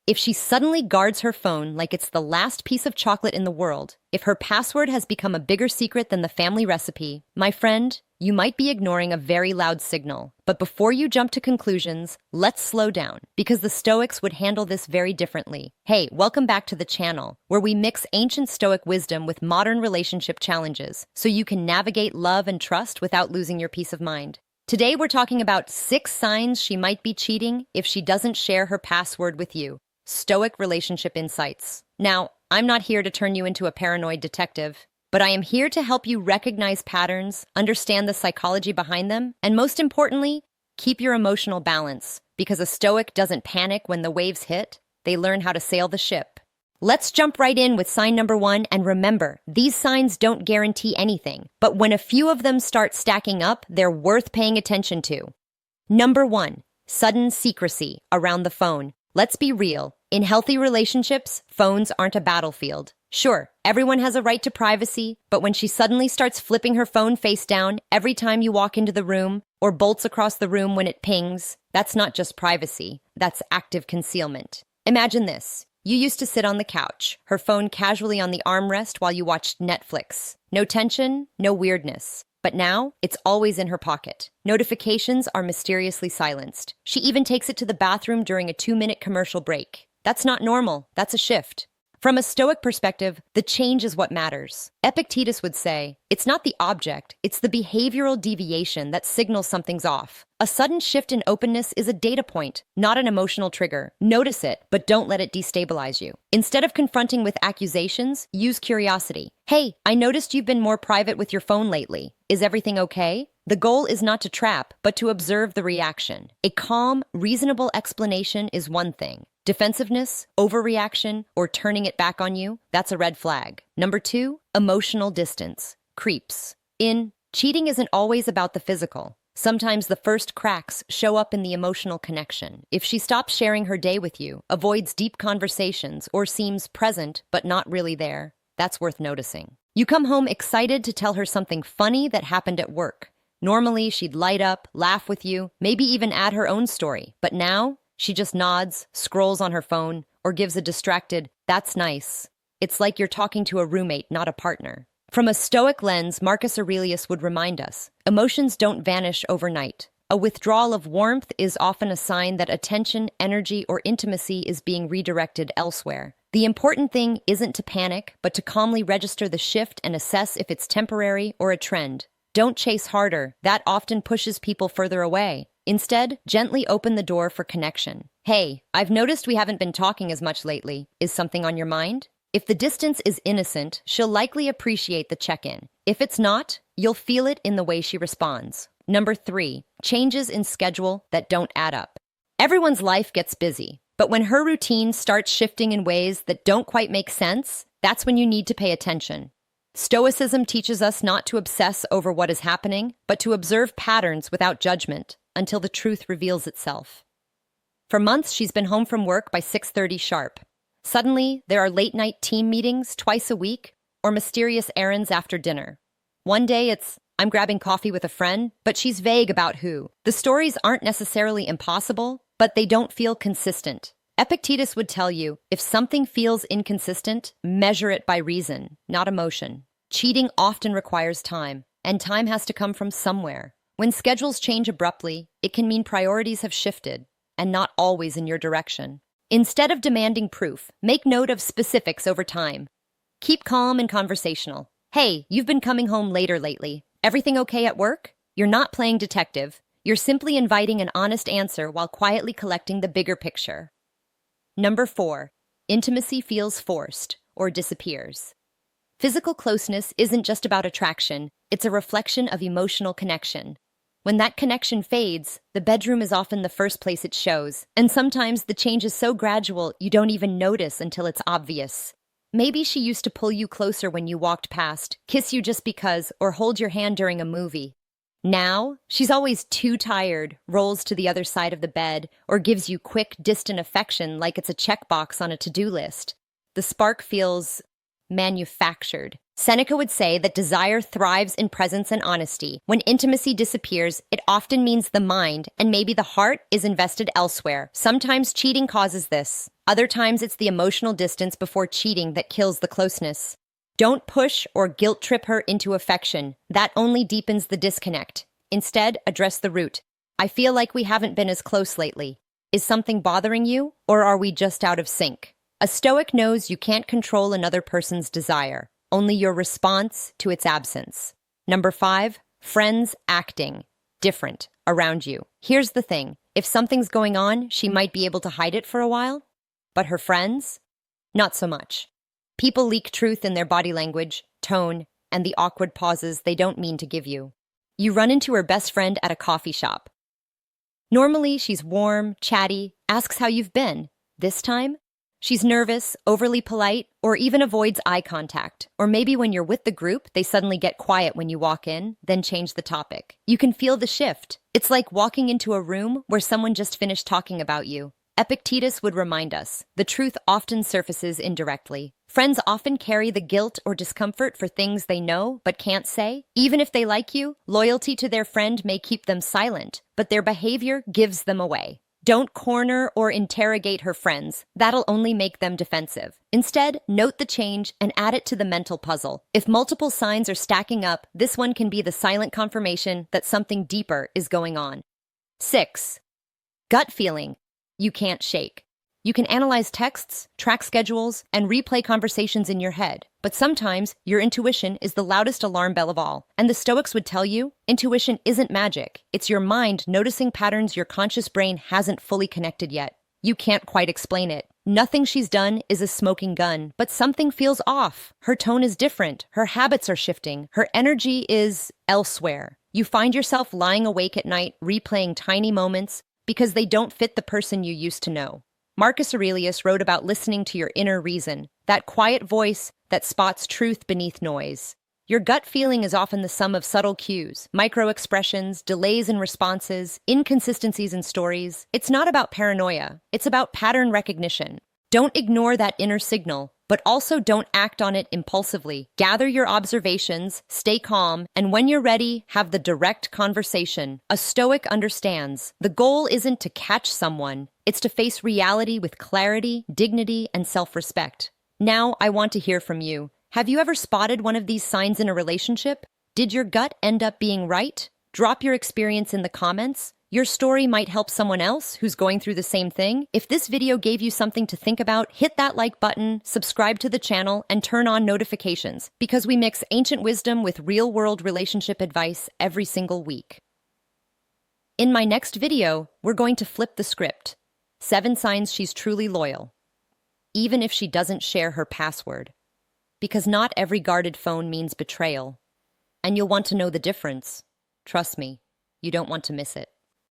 If she suddenly guards her phone like it's the last piece of chocolate in the world, if her password has become a bigger secret than the family recipe, my friend, you might be ignoring a very loud signal. But before you jump to conclusions, let's slow down, because the Stoics would handle this very differently. Hey, welcome back to the channel, where we mix ancient Stoic wisdom with modern relationship challenges, so you can navigate love and trust without losing your peace of mind. Today we're talking about 6 signs she might be cheating if she doesn't share her password with you. Stoic Relationship Insights. Now, I'm not here to turn you into a paranoid detective, but I am here to help you recognize patterns, understand the psychology behind them, and most importantly, keep your emotional balance, because a Stoic doesn't panic when the waves hit, they learn how to sail the ship. Let's jump right in with sign number 1, and remember, these signs don't guarantee anything, but when a few of them start stacking up, they're worth paying attention to. Number 1, sudden secrecy around the phone. Let's be real. In healthy relationships, phones aren't a battlefield. Sure, everyone has a right to privacy, but when she suddenly starts flipping her phone face down every time you walk into the room, or bolts across the room when it pings, that's not just privacy, that's active concealment. Imagine this. You used to sit on the couch, her phone casually on the armrest while you watched Netflix. No tension, no weirdness. But now, it's always in her pocket. Notifications are mysteriously silenced. She even takes it to the bathroom during a 2-minute commercial break. That's not normal, that's a shift. From a Stoic perspective, the change is what matters. Epictetus would say, it's not the object, it's the behavioral deviation that signals something's off. A sudden shift in openness is a data point, not an emotional trigger. Notice it, but don't let it destabilize you. Instead of confronting with accusations, use curiosity. Hey, I noticed you've been more private with your phone lately. Is everything okay? The goal is not to trap, but to observe the reaction. A calm, reasonable explanation is one thing. Defensiveness, overreaction, or turning it back on you, that's a red flag. Number 2, emotional distance. Creeps. Cheating isn't always about the physical. Sometimes the first cracks show up in the emotional connection. If she stops sharing her day with you, avoids deep conversations, or seems present but not really there, that's worth noticing. You come home excited to tell her something funny that happened at work. Normally, she'd light up, laugh with you, maybe even add her own story. But now, she just nods, scrolls on her phone, or gives a distracted, "That's nice." It's like you're talking to a roommate, not a partner. From a Stoic lens, Marcus Aurelius would remind us, emotions don't vanish overnight. A withdrawal of warmth is often a sign that attention, energy, or intimacy is being redirected elsewhere. The important thing isn't to panic, but to calmly register the shift and assess if it's temporary or a trend. Don't chase harder. That often pushes people further away. Instead, gently open the door for connection. Hey, I've noticed we haven't been talking as much lately. Is something on your mind? If the distance is innocent, she'll likely appreciate the check-in. If it's not, you'll feel it in the way she responds. Number 3, changes in schedule that don't add up. Everyone's life gets busy, but when her routine starts shifting in ways that don't quite make sense, that's when you need to pay attention. Stoicism teaches us not to obsess over what is happening, but to observe patterns without judgment until the truth reveals itself. For months, she's been home from work by 6:30 sharp. Suddenly, there are late-night team meetings twice a week or mysterious errands after dinner. One day, it's, "I'm grabbing coffee with a friend," but she's vague about who. The stories aren't necessarily impossible, but they don't feel consistent. Epictetus would tell you, if something feels inconsistent, measure it by reason, not emotion. Cheating often requires time, and time has to come from somewhere. When schedules change abruptly, it can mean priorities have shifted, and not always in your direction. Instead of demanding proof, make note of specifics over time. Keep calm and conversational. "Hey, you've been coming home later lately. Everything okay at work?" You're not playing detective. You're simply inviting an honest answer while quietly collecting the bigger picture. Number 4, intimacy feels forced or disappears. Physical closeness isn't just about attraction, it's a reflection of emotional connection. When that connection fades, the bedroom is often the first place it shows, and sometimes the change is so gradual you don't even notice until it's obvious. Maybe she used to pull you closer when you walked past, kiss you just because, or hold your hand during a movie. Now, she's always too tired, rolls to the other side of the bed, or gives you quick, distant affection like it's a checkbox on a to-do list. The spark feels manufactured. Seneca would say that desire thrives in presence and honesty. When intimacy disappears, it often means the mind, and maybe the heart, is invested elsewhere. Sometimes cheating causes this. Other times it's the emotional distance before cheating that kills the closeness. Don't push or guilt trip her into affection. That only deepens the disconnect. Instead, address the root. I feel like we haven't been as close lately. Is something bothering you, or are we just out of sync? A Stoic knows you can't control another person's desire, only your response to its absence. Number 5, friends acting different around you. Here's the thing. If something's going on, she might be able to hide it for a while, but her friends? Not so much. People leak truth in their body language, tone, and the awkward pauses they don't mean to give you. You run into her best friend at a coffee shop. Normally, she's warm, chatty, asks how you've been. This time, she's nervous, overly polite, or even avoids eye contact. Or maybe when you're with the group, they suddenly get quiet when you walk in, then change the topic. You can feel the shift. It's like walking into a room where someone just finished talking about you. Epictetus would remind us, the truth often surfaces indirectly. Friends often carry the guilt or discomfort for things they know but can't say. Even if they like you, loyalty to their friend may keep them silent, but their behavior gives them away. Don't corner or interrogate her friends. That'll only make them defensive. Instead, note the change and add it to the mental puzzle. If multiple signs are stacking up, this one can be the silent confirmation that something deeper is going on. 6. Gut feeling you can't shake. You can analyze texts, track schedules, and replay conversations in your head. But sometimes your intuition is the loudest alarm bell of all. And the Stoics would tell you, intuition isn't magic. It's your mind noticing patterns your conscious brain hasn't fully connected yet. You can't quite explain it. Nothing she's done is a smoking gun, but something feels off. Her tone is different. Her habits are shifting. Her energy is elsewhere. You find yourself lying awake at night, replaying tiny moments because they don't fit the person you used to know. Marcus Aurelius wrote about listening to your inner reason, that quiet voice that spots truth beneath noise. Your gut feeling is often the sum of subtle cues, micro-expressions, delays in responses, inconsistencies in stories. It's not about paranoia. It's about pattern recognition. Don't ignore that inner signal, but also don't act on it impulsively. Gather your observations, stay calm, and when you're ready, have the direct conversation. A Stoic understands. The goal isn't to catch someone. It's to face reality with clarity, dignity, and self-respect. Now, I want to hear from you. Have you ever spotted one of these signs in a relationship? Did your gut end up being right? Drop your experience in the comments. Your story might help someone else who's going through the same thing. If this video gave you something to think about, hit that like button, subscribe to the channel, and turn on notifications, because we mix ancient wisdom with real-world relationship advice every single week. In my next video, we're going to flip the script. 7 signs she's truly loyal, even if she doesn't share her password. Because not every guarded phone means betrayal. And you'll want to know the difference. Trust me, you don't want to miss it.